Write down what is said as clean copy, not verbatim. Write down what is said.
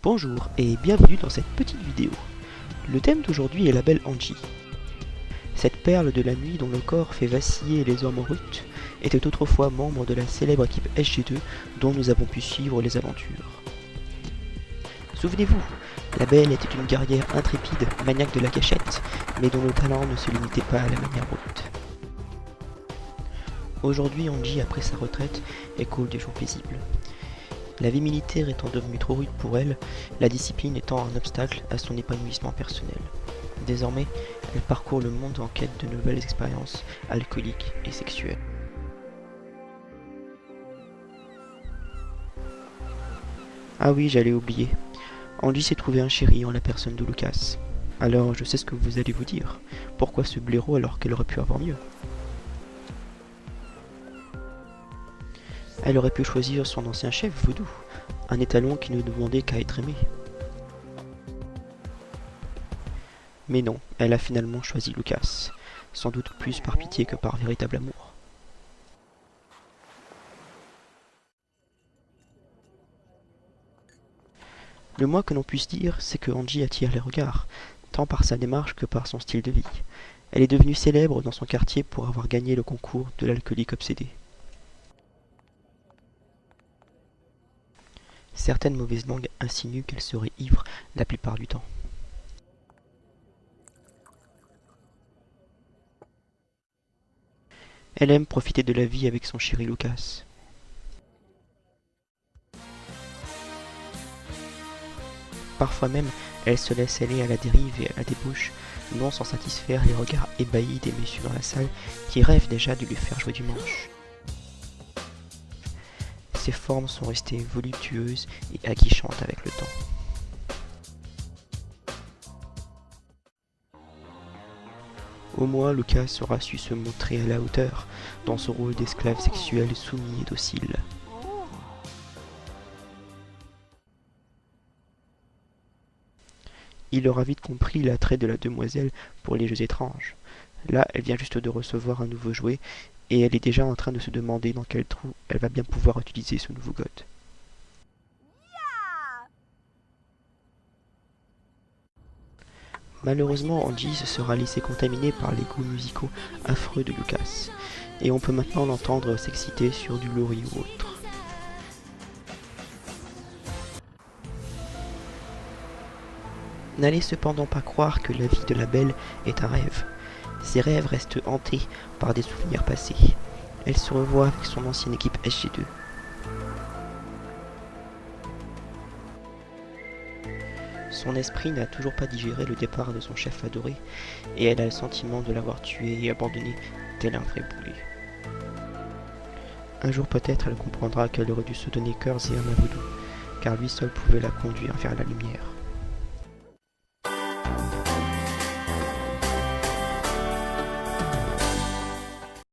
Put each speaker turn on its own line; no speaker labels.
Bonjour et bienvenue dans cette petite vidéo. Le thème d'aujourd'hui est la belle Angie. Cette perle de la nuit dont le corps fait vaciller les hommes en route était autrefois membre de la célèbre équipe SG2 dont nous avons pu suivre les aventures. Souvenez-vous, la belle était une guerrière intrépide, maniaque de la cachette, mais dont le talent ne se limitait pas à la manière brute. Aujourd'hui, Angie, après sa retraite, écoule des jours paisibles. La vie militaire étant devenue trop rude pour elle, la discipline étant un obstacle à son épanouissement personnel. Désormais, elle parcourt le monde en quête de nouvelles expériences alcooliques et sexuelles. Ah oui, j'allais oublier. Angie s'est trouvé un chéri en la personne de Lucas. Alors je sais ce que vous allez vous dire. Pourquoi ce blaireau alors qu'elle aurait pu avoir mieux? Elle aurait pu choisir son ancien chef, Voodoo, un étalon qui ne demandait qu'à être aimé. Mais non, elle a finalement choisi Lucas, sans doute plus par pitié que par véritable amour. Le moins que l'on puisse dire, c'est que Angie attire les regards, tant par sa démarche que par son style de vie. Elle est devenue célèbre dans son quartier pour avoir gagné le concours de l'alcoolique obsédé. Certaines mauvaises langues insinuent qu'elle serait ivre la plupart du temps. Elle aime profiter de la vie avec son chéri Lucas. Parfois même, elle se laisse aller à la dérive et à la débauche, non sans satisfaire les regards ébahis des messieurs dans la salle qui rêvent déjà de lui faire jouer du manche. Ses formes sont restées voluptueuses et aguichantes avec le temps. Au moins, Lucas aura su se montrer à la hauteur dans son rôle d'esclave sexuel soumis et docile. Il aura vite compris l'attrait de la demoiselle pour les jeux étranges. Là, elle vient juste de recevoir un nouveau jouet et elle est déjà en train de se demander dans quel trou elle va bien pouvoir utiliser ce nouveau god. Malheureusement, Angie se sera laissé contaminer par les goûts musicaux affreux de Lucas, et on peut maintenant l'entendre s'exciter sur du Laurie ou autre. N'allez cependant pas croire que la vie de la belle est un rêve. Ses rêves restent hantés par des souvenirs passés. Elle se revoit avec son ancienne équipe SG2. Son esprit n'a toujours pas digéré le départ de son chef adoré, et elle a le sentiment de l'avoir tué et abandonné tel un vrai boulet. Un jour peut-être elle comprendra qu'elle aurait dû se donner cœurs et âme à Voodoo, car lui seul pouvait la conduire vers la lumière.